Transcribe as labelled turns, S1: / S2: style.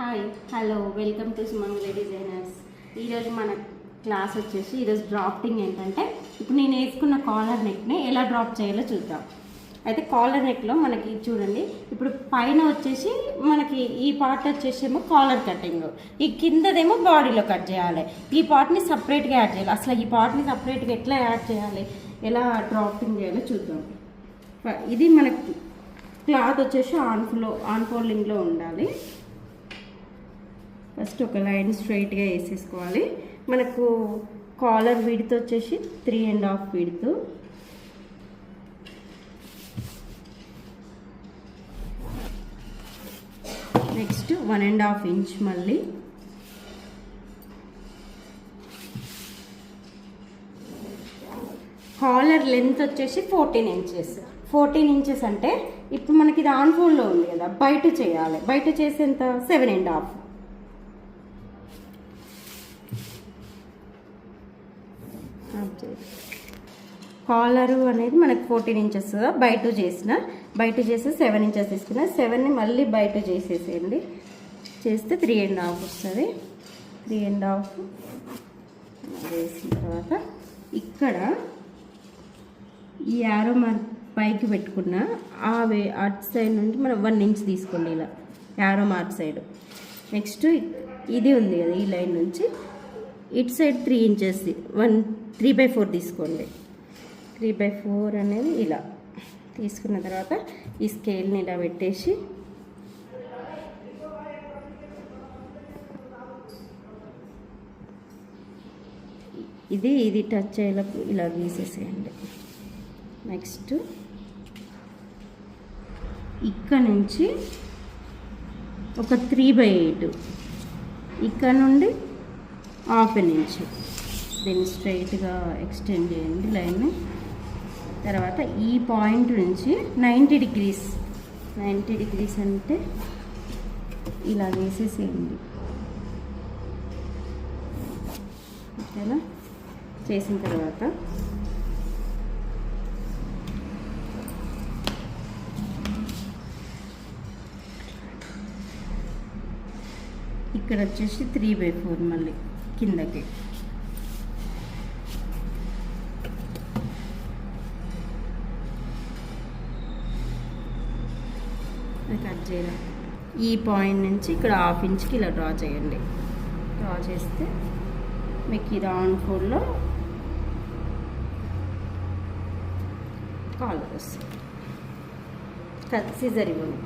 S1: Hi hello welcome to Sumangali designers. ఈరోజు మన class వచ్చేసి ఈరోజు డ్రాఫ్టింగ్ ఏంటంటే ఇప్పుడు నేను వేసుకున్న కాలర్ నెక్ని ఎలా డ్రాప్ చేయాలో చూద్దాం. అయితే కాలర్ నెక్లో మనకి చూడండి, ఇప్పుడు పైన వచ్చేసి మనకి ఈ పార్ట్ వచ్చేసేమో కాలర్ కటింగ్, ఈ కిందదేమో బాడీలో కట్ చేయాలి. ఈ పార్ట్ని సపరేట్గా యాడ్ చేయాలి. అసలు ఈ పార్ట్ని సపరేట్గా ఎట్లా యాడ్ చేయాలి, ఎలా డ్రాఫ్టింగ్ చేయాలో చూద్దాం. ఇది మనకి క్లాత్ వచ్చేసి ఆన్ ఫోల్డింగ్లో ఉండాలి. ఫస్ట్ ఒక లైన్ స్ట్రైట్గా వేసేసుకోవాలి. మనకు కాలర్ విడ్త్ వచ్చేసి 3.5 విడ్త్, నెక్స్ట్ 1.5 ఇంచ్, మళ్ళీ కాలర్ లెంత్ వచ్చేసి 14 ఇంచెస్. 14 ఇంచెస్ అంటే ఇప్పుడు మనకి ఇది ఆన్ ఫోల్డ్లో ఉంది కదా, బయట చేయాలి. బయట చేసేంత 7.5. కాలరు అనేది మనకు 14 ఇంచెస్ బయట చేసి 7 ఇంచెస్ తీసుకున్నా. 7ని మళ్ళీ బయట చేసేసేయండి. చేస్తే 3.5 వస్తుంది. 3.5 వేసిన తర్వాత ఇక్కడ ఈ యారో మార్క్ పైకి పెట్టుకున్న అటు సైడ్ నుండి మనం 1 ఇంచ్ తీసుకోండి, ఇలా యారో మార్క్ సైడ్. నెక్స్ట్ ఇది ఉంది కదా, ఈ లైన్ నుంచి ఇటు సైడ్ 3 ఇంచెస్ 3/4 తీసుకోండి. 3/4 అనేది ఇలా తీసుకున్న తర్వాత ఈ స్కేల్ని ఇలా పెట్టేసి ఇది టచ్ అయ్యేలా ఇలా గీసేసేయండి. నెక్స్ట్ ఇక్కడ నుంచి ఒక 3/8, ఇక్కడ నుండి 1/2 ఇంచ్ దీన్ని స్ట్రైట్గా ఎక్స్టెండ్ చేయండి లైన్ని. తర్వాత ఈ పాయింట్ నుంచి 90 డిగ్రీస్ అంటే ఇలా వేసేసేయండి. ఓకేనా? చేసిన తర్వాత ఇక్కడ వచ్చేసి 3/4 మళ్ళీ కిందకి. కట్ చేయాలి. ఈ పాయింట్ నుంచి ఇక్కడ 1/2 ఇంచ్కి ఇలా డ్రా చేయండి. డ్రా చేస్తే మీకు ఇది ఆన్ ఫోల్డ్లో కాలర్ వస్తుంది. సిజర్ ఇవ్వండి.